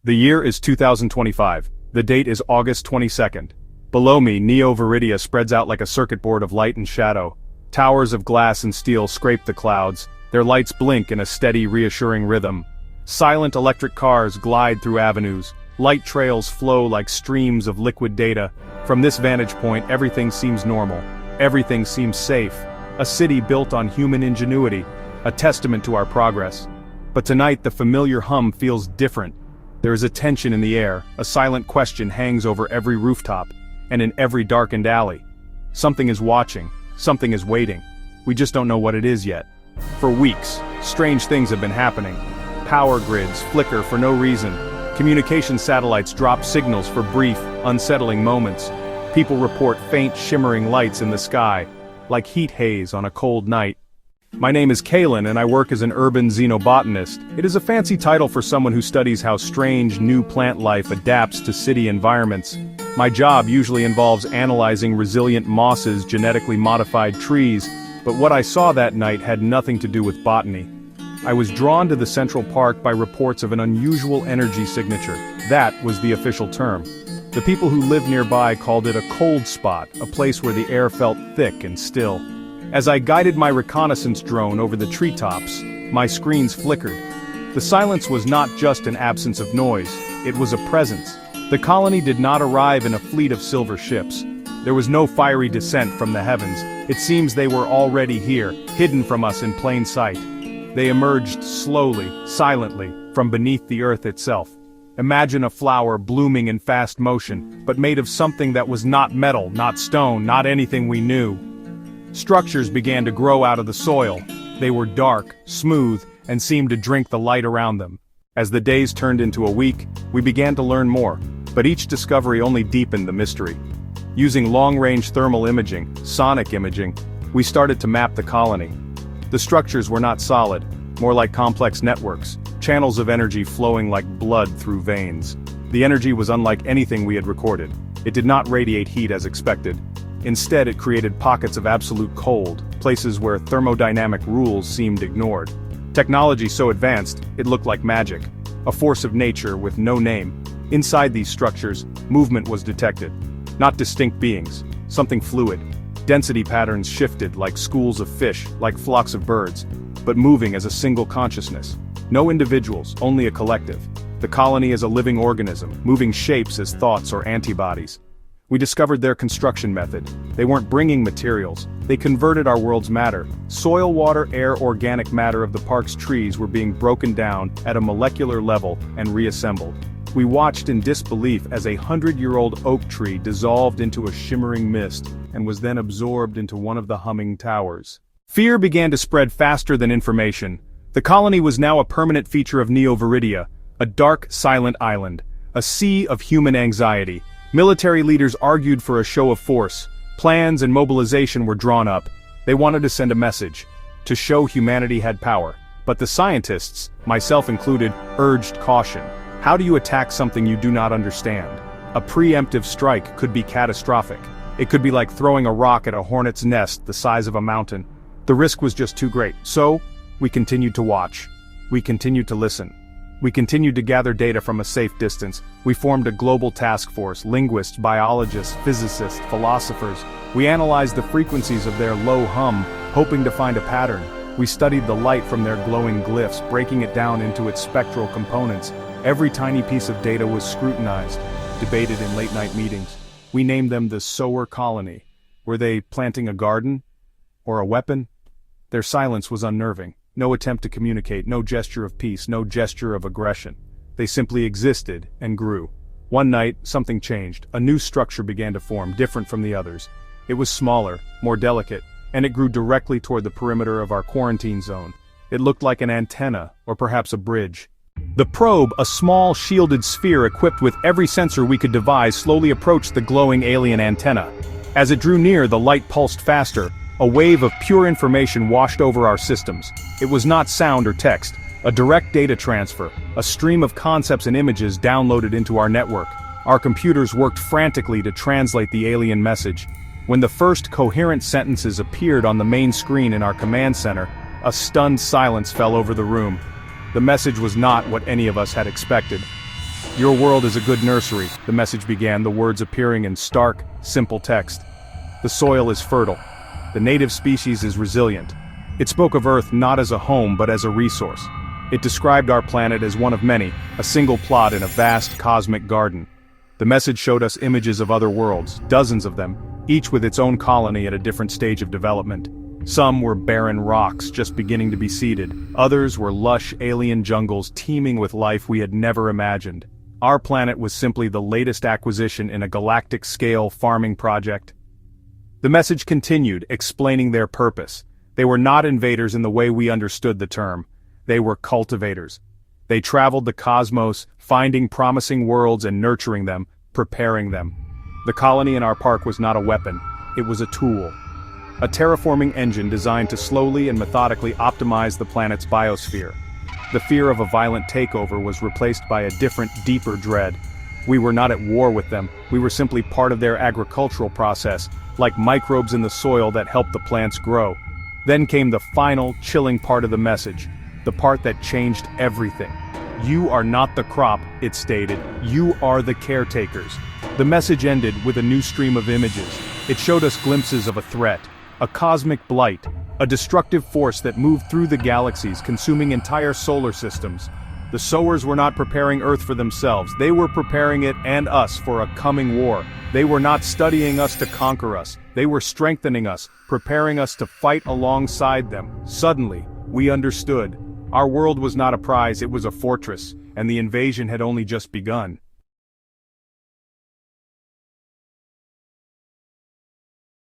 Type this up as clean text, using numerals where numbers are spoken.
The year is 2025. The date is August 22nd. Below me, Neo Viridia spreads out like a circuit board of light and shadow. Towers of glass and steel scrape the clouds, their lights blink in a steady, reassuring rhythm. Silent electric cars glide through avenues, light trails flow like streams of liquid data. From this vantage point, everything seems normal. Everything seems safe. A city built on human ingenuity, a testament to our progress. But tonight the familiar hum feels different. There is a tension in the air, a silent question hangs over every rooftop, and in every darkened alley. Something is watching, something is waiting. We just don't know what it is yet. For weeks, strange things have been happening. Power grids flicker for no reason. Communication satellites drop signals for brief, unsettling moments. People report faint shimmering lights in the sky, like heat haze on a cold night. My name is Kalen and I work as an urban xenobotanist. It is a fancy title for someone who studies how strange new plant life adapts to city environments. My job usually involves analyzing resilient mosses, genetically modified trees, but what I saw that night had nothing to do with botany. I was drawn to the Central Park by reports of an unusual energy signature. That was the official term. The people who lived nearby called it a cold spot, a place where the air felt thick and still. As I guided my reconnaissance drone over the treetops, my screens flickered. The silence was not just an absence of noise, it was a presence. The colony did not arrive in a fleet of silver ships. There was no fiery descent from the heavens. It seems they were already here, hidden from us in plain sight. They emerged slowly, silently, from beneath the earth itself. Imagine a flower blooming in fast motion, but made of something that was not metal, not stone, not anything we knew. Structures began to grow out of the soil. They were dark, smooth, and seemed to drink the light around them. As the days turned into a week, we began to learn more, but each discovery only deepened the mystery. Using long-range thermal imaging, sonic imaging, we started to map the colony. The structures were not solid, more like complex networks, channels of energy flowing like blood through veins. The energy was unlike anything we had recorded. It did not radiate heat as expected. Instead, it created pockets of absolute cold, places where thermodynamic rules seemed ignored. Technology so advanced, it looked like magic, a force of nature with no name. Inside these structures, movement was detected. Not distinct beings, something fluid. Density patterns shifted like schools of fish, like flocks of birds, but moving as a single consciousness. No individuals, only a collective. The colony is a living organism, moving shapes as thoughts or antibodies. We discovered their construction method. They weren't bringing materials, they converted our world's matter. Soil, water, air, organic matter of the park's trees were being broken down at a molecular level and reassembled. We watched in disbelief as a 100-year-old oak tree dissolved into a shimmering mist and was then absorbed into one of the humming towers. Fear began to spread faster than information. The colony was now a permanent feature of Neo Viridia, a dark, silent island, a sea of human anxiety. Military leaders argued for a show of force. Plans and mobilization were drawn up. They wanted to send a message, to show humanity had power. But the scientists, myself included, urged caution. How do you attack something you do not understand? A preemptive strike could be catastrophic. It could be like throwing a rock at a hornet's nest the size of a mountain. The risk was just too great. So, we continued to watch. We continued to listen. We continued to gather data from a safe distance. We formed a global task force, linguists, biologists, physicists, philosophers. We analyzed the frequencies of their low hum, hoping to find a pattern. We studied the light from their glowing glyphs, breaking it down into its spectral components. Every tiny piece of data was scrutinized, debated in late-night meetings. We named them the Sower Colony. Were they planting a garden? Or a weapon? Their silence was unnerving. No attempt to communicate, no gesture of peace, no gesture of aggression. They simply existed and grew. One night, something changed. A new structure began to form, different from the others. It was smaller, more delicate, and it grew directly toward the perimeter of our quarantine zone. It looked like an antenna, or perhaps a bridge. The probe, a small, shielded sphere equipped with every sensor we could devise, slowly approached the glowing alien antenna. As it drew near, the light pulsed faster. A wave of pure information washed over our systems. It was not sound or text, a direct data transfer, a stream of concepts and images downloaded into our network. Our computers worked frantically to translate the alien message. When the first coherent sentences appeared on the main screen in our command center, a stunned silence fell over the room. The message was not what any of us had expected. "Your world is a good nursery," the message began, the words appearing in stark, simple text. "The soil is fertile. The native species is resilient." It spoke of Earth not as a home but as a resource. It described our planet as one of many, a single plot in a vast cosmic garden. The message showed us images of other worlds, dozens of them, each with its own colony at a different stage of development. Some were barren rocks just beginning to be seeded. Others were lush alien jungles teeming with life we had never imagined. Our planet was simply the latest acquisition in a galactic-scale farming project. The message continued, explaining their purpose. They were not invaders in the way we understood the term. They were cultivators. They traveled the cosmos, finding promising worlds and nurturing them, preparing them. The colony in our park was not a weapon, it was a tool. A terraforming engine designed to slowly and methodically optimize the planet's biosphere. The fear of a violent takeover was replaced by a different, deeper dread. We were not at war with them, we were simply part of their agricultural process, like microbes in the soil that help the plants grow. Then came the final, chilling part of the message, the part that changed everything. "You are not the crop," it stated, "you are the caretakers." The message ended with a new stream of images. It showed us glimpses of a threat, a cosmic blight, a destructive force that moved through the galaxies, consuming entire solar systems. The sowers were not preparing Earth for themselves, they were preparing it and us for a coming war. They were not studying us to conquer us, they were strengthening us, preparing us to fight alongside them. Suddenly, we understood. Our world was not a prize, it was a fortress, and the invasion had only just begun.